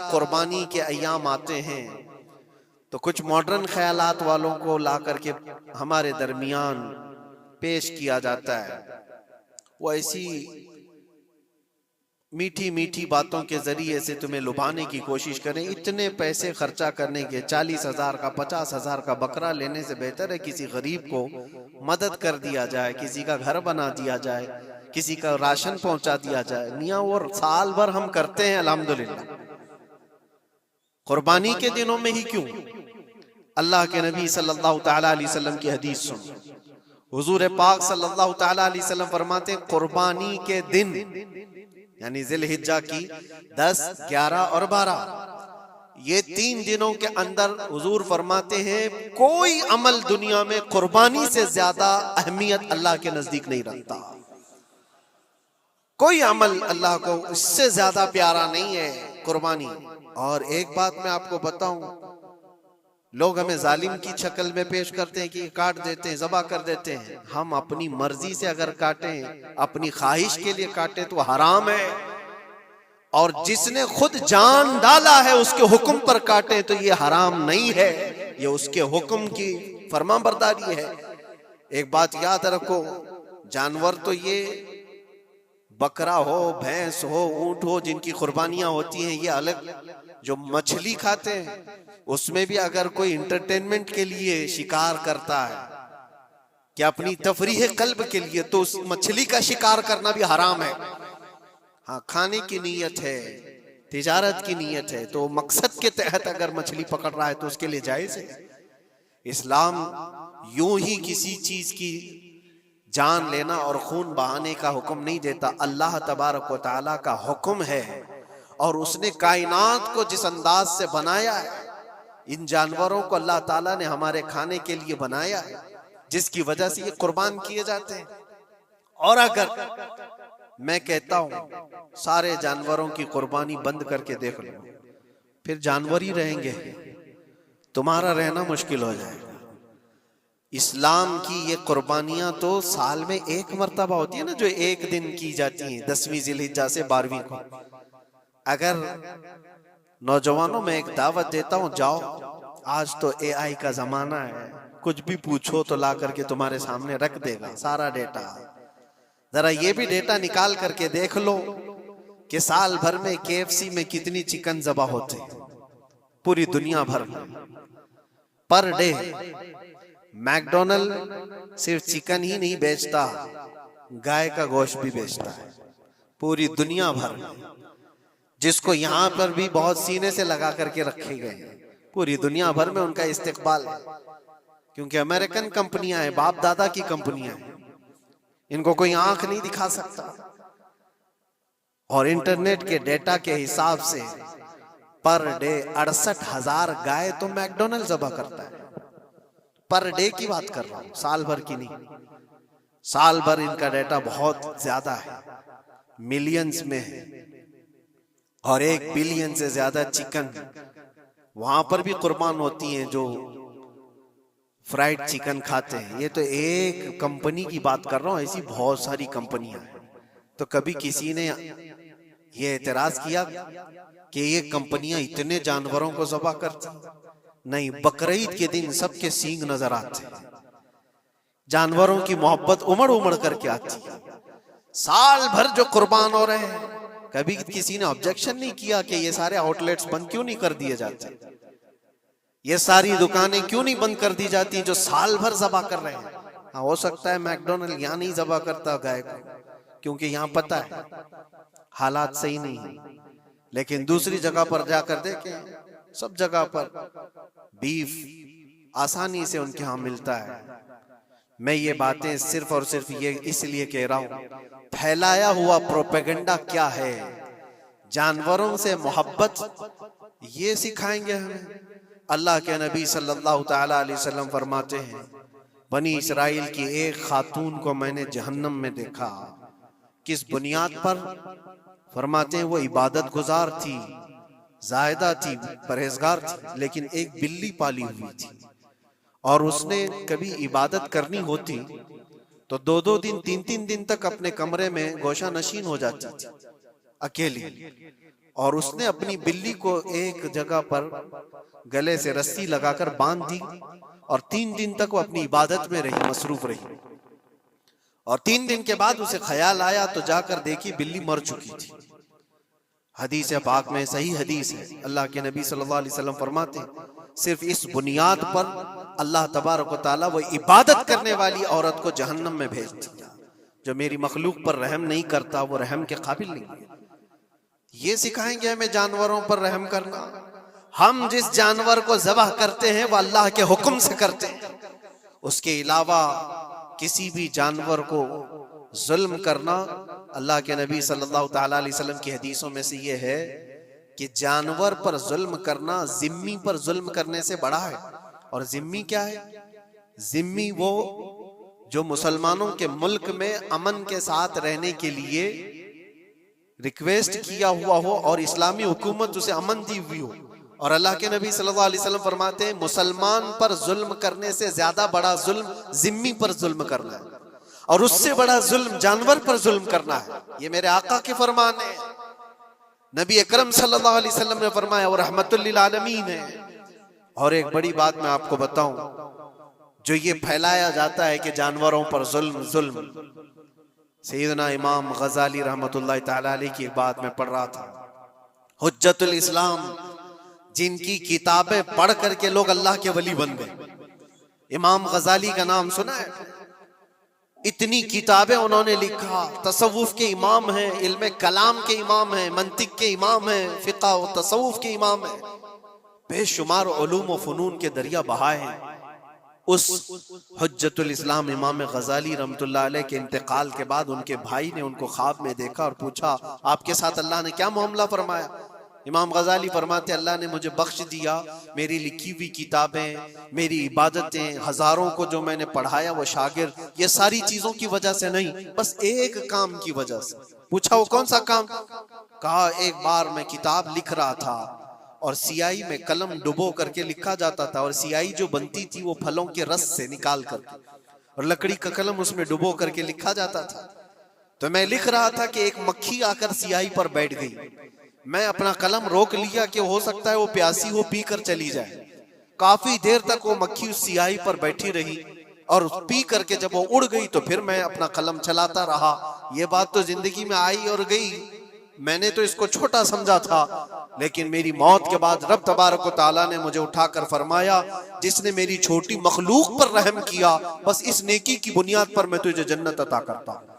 कुर्बानी के अय्याम आते हैं तो कुछ मॉडर्न ख्यालात वालों को ला करके हमारे दरमियान पेश किया जाता है। वो ऐसी मीठी मीठी बातों के जरिए से तुम्हें लुभाने की कोशिश करें। इतने पैसे खर्चा करने के 40,000 का 50,000 का बकरा लेने से बेहतर है किसी गरीब को मदद कर दिया जाए, किसी का घर बना दिया जाए, किसी का राशन पहुंचा दिया जाए। मियाँ वो साल भर हम करते हैं अल्हम्दुलिल्लाह, कुर्बानी के दिनों में ही क्यों? अल्लाह के नबी सल्लल्लाहु तआला अलैहि वसल्लम की हदीस सुन, हुजूर पाक सल्लल्लाहु तआला अलैहि वसल्लम फरमाते हैं कुर्बानी के दिन यानी जिलहिज्जा की 10, 11 और 12 ये 3 दिनों के अंदर हुजूर फरमाते हैं कोई अमल दुनिया में कुर्बानी से ज्यादा अहमियत अल्लाह के नजदीक नहीं रखता। कोई अमल अल्लाह को इससे ज्यादा प्यारा नहीं है कुर्बानी। और एक बात मैं आपको बताऊं, लोग हमें जालिम की शक्ल में पेश करते हैं कि काट देते हैं, ज़बा कर देते हैं। हम अपनी मर्जी से अगर काटें, अपनी ख्वाहिश के लिए काटें तो हराम है, और जिसने खुद जान डाला है उसके हुक्म पर काटे तो ये हराम नहीं है, ये उसके हुक्म की फरमाबरदारी है। एक बात याद रखो, जानवर तो ये बकरा हो, भैंस हो, ऊंट हो, जिनकी कुर्बानियां होती हैं ये अलग। जो मछली खाते हैं उसमें भी अगर कोई इंटरटेनमेंट के लिए शिकार करता है कि अपनी तफरीह कल्ब के लिए, तो उस मछली का शिकार करना भी हराम है। हाँ, खाने की नीयत है, तिजारत की नीयत है, तो मकसद के तहत अगर मछली पकड़ रहा है तो उसके लिए जायज है। इस्लाम यूं ही किसी चीज की जान लेना और खून बहाने का हुक्म नहीं देता। अल्लाह तबारक व तआला का हुक्म है, और उसने कायनात को जिस अंदाज से बनाया है, इन जानवरों को अल्लाह ताला ने हमारे खाने के लिए बनाया है, जिसकी वजह से ये कुर्बान किए जाते हैं। और अगर मैं कहता हूं सारे जानवरों की कुर्बानी बंद करके देख लो, फिर जानवर ही रहेंगे, तुम्हारा रहना मुश्किल हो जाएगा। इस्लाम की ये कुर्बानियां तो साल में एक मर्तबा होती है ना, जो एक दिन की जाती हैं, 10वीं जिलहिज्जा से 12वीं को। अगर नौजवानों में एक दावत देता हूं, जाओ, आज तो AI का जमाना है, कुछ भी पूछो तो ला करके तुम्हारे सामने रख देगा सारा डेटा। जरा ये भी डेटा निकाल करके देख लो कि साल भर में KFC में कितनी चिकन ज़बा होते हैं पूरी दुनिया भर में पर डे। मैकडोनल्ड सिर्फ चिकन ही नहीं बेचता, गाय का गोश्त भी बेचता है पूरी दुनिया भर में, जिसको यहाँ पर भी बहुत सीने से लगा करके रखे गए हैं। पूरी दुनिया भर में उनका इस्तेकबाल है, क्योंकि अमेरिकन कंपनियां हैं, बाप दादा की कंपनियां हैं, इनको कोई आंख नहीं दिखा सकता। और इंटरनेट के डेटा के हिसाब से पर डे 68,000 गाय तो मैकडोनल्ड ज़बह करता है। पर डे की बात कर रहा हूं, साल भर की नहीं। साल भर इनका डेटा बहुत ज्यादा है, मिलियंस में है, और 1 बिलियन से ज्यादा चिकन वहां पर भी कुर्बान होती हैं जो फ्राइड चिकन खाते हैं। ये तो एक कंपनी की बात कर रहा हूं, ऐसी बहुत सारी कंपनियां हैं। तो कभी किसी ने ये एतराज किया कि ये कंपनियां इतने जानवरों को ज़बह करती? नहीं, बकरीद के दिन सबके सींग नजर आते हैं, जानवरों की मोहब्बत उमड़ उमड़ करके आती है। साल भर जो कुर्बान हो रहे हैं, कभी किसी ने ऑब्जेक्शन नहीं किया कि ये सारे आउटलेट्स बंद क्यों नहीं कर दिए जाते, ये सारी दुकानें क्यों नहीं बंद कर दी जाती जो साल भर ज़बह कर रहे हैं। हाँ, हो सकता है मैकडोनल्ड यहाँ नहीं ज़बह करता गाय को, क्योंकि यहाँ पता है हालात सही नहीं है, लेकिन दूसरी जगह पर जाकर देखें, सब जगह पर बीफ आसानी से उनके यहाँ मिलता है। मैं ये बातें सिर्फ और सिर्फ ये इसलिए कह रहा हूं, फैलाया हुआ प्रोपेगेंडा क्या है, जानवरों से मोहब्बत ये सिखाएंगे हमें। अल्लाह के नबी सल्लल्लाहु तआला अलैहि वसल्लम फरमाते हैं, बनी इसराइल की एक खातून को मैंने जहन्नम में देखा। किस बुनियाद पर? फरमाते हैं वो इबादत गुजार थी, जायदा थी, परहेजगार थी, लेकिन एक बिल्ली पाली हुई थी, और उसने कभी इबादत करनी होती तो 2-2 दिन 3-3 दिन तक अपने कमरे में गोशा नशीन हो जाती थी अकेली। और उसने अपनी बिल्ली को एक जगह पर गले से रस्सी लगाकर बांध दी और 3 दिन तक वो अपनी इबादत में रही, मसरूफ रही। और 3 दिन के बाद उसे ख्याल आया तो जाकर देखी बिल्ली मर चुकी थी। हदीस पाक में, सही हदीस है, अल्लाह के नबी सल्लल्लाहु अलैहि वसल्लम फरमाते सिर्फ इस बुनियाद पर अल्लाह तबारक व तआला वो इबादत करने वाली औरत को जहन्नम में भेज दिया। जो मेरी मखलूक पर रहम नहीं करता वो रहम के काबिल नहीं है। ये सिखाएंगे हमें जानवरों पर रहम करना। हम जिस जानवर को ज़बह करते हैं वो अल्लाह के हुक्म से करते हैं, उसके अलावा किसी भी जानवर को जुल्म करना, अल्लाह के नबी सल्लल्लाहु तआला अलैहि वसल्लम की हदीसों में से ये है कि जानवर पर जुल्म करना जिम्मी पर जुल्म करने से बड़ा है। और जिम्मी क्या है? जिम्मी वो जो मुसलमानों के मुल्क में अमन के साथ रहने के लिए रिक्वेस्ट किया हुआ हो और इस्लामी हुकूमत उसे अमन दी हुई हो। और अल्लाह के नबी सल्लल्लाहु अलैहि वसल्लम फरमाते हैं मुसलमान पर जुल्म करने से ज्यादा बड़ा जुल्म जिम्मी पर जुल्म करना है, और उससे बड़ा जुल्म जानवर पर जुल्म करना है। ये मेरे आका के फरमान है। नबी अकरम सल्लल्लाहु अलैहि वसल्लम ने फरमाया और रहमतुल लिल आलमीन है। और एक बड़ी बात मैं आपको बताऊं, जो ये फैलाया जाता है कि जानवरों पर जुल्म जुल्म, सैयदना इमाम गजाली रहमतुल्लाह तआला अलैह की एक बात मैं पढ़ रहा था, हुज्जतुल इस्लाम, जिनकी किताबें पढ़ करके लोग अल्लाह के वली बन गए। इमाम गजाली का नाम सुना है? इतनी किताबें उन्होंने लिखा, तसव्वुफ के इमाम हैं, इल्म कलाम के इमाम हैं, मंतिक के इमाम हैं, फिक़ह और तसव्वुफ के इमाम हैं, बेशुमार उलूम व फनून के दरिया बहाए हैं। उस हुज्जतुल इस्लाम इमाम गजाली रहमतुल्लाह अलैह के इंतकाल के बाद उनके भाई ने उनको ख्वाब में देखा और पूछा आपके साथ अल्लाह ने क्या मामला फरमाया? इमाम गजाली फरमाते अल्लाह ने मुझे बख्श दिया, मेरी लिखी हुई किताबें, मेरी इबादतें, हजारों को जो मैंने पढ़ाया वो शागिर्द, ये सारी चीजों की वजह से नहीं, बस एक काम की वजह से। पूछा वो कौन सा काम? कहा एक बार मैं किताब लिख रहा था और सियाही में कलम डुबो करके लिखा जाता था, और सियाही जो बनती थी वो फलों के रस से निकाल करके, और लकड़ी का कलम उसमें डुबो करके लिखा जाता था। तो मैं लिख रहा था कि एक मक्खी आकर सियाही पर बैठ गई। मैं अपना कलम रोक लिया कि हो सकता है वो प्यासी हो, पी कर चली जाए। काफी देर तक वो मक्खी उस सियाही पर बैठी रही और पी करके जब वो उड़ गई तो फिर मैं अपना कलम चलाता रहा। ये बात तो जिंदगी में आई और गई, मैंने तो इसको छोटा समझा था, लेकिन मेरी मौत के बाद रब तबारक व तआला ने मुझे उठाकर फरमाया जिसने मेरी छोटी मखलूक पर रहम किया, बस इस नेकी की बुनियाद पर मैं तुझे जन्नत अता करता हूं।